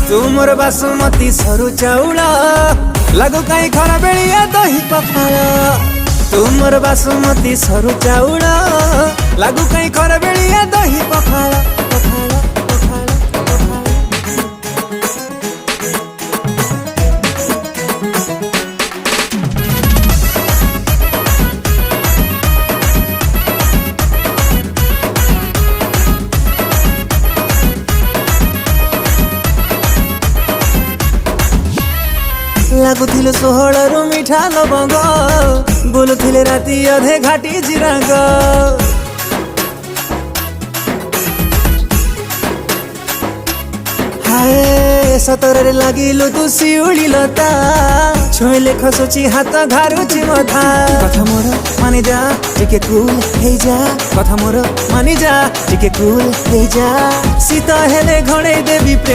तू मोर बासुमती सरू चाउल लागू कहीं खरा बेलिया दही पखाल तू मोर बासुमती सरू चाउल लागू कहीं खरा बेलिया दही पखाल पखाल पखाल पखाल। लागुथिले सोहळरू मिठा लवंग बोलुथिले राती अधे घाटी जिरांग हाय सतरे लागिलु तू शिउली लता छोइले खसुची हात घारुची मथा कथा मोर मानि जा टिके कूल हे जा कथा मोर मानि जा टिके कूल हे जा सीता हेले घणे देवी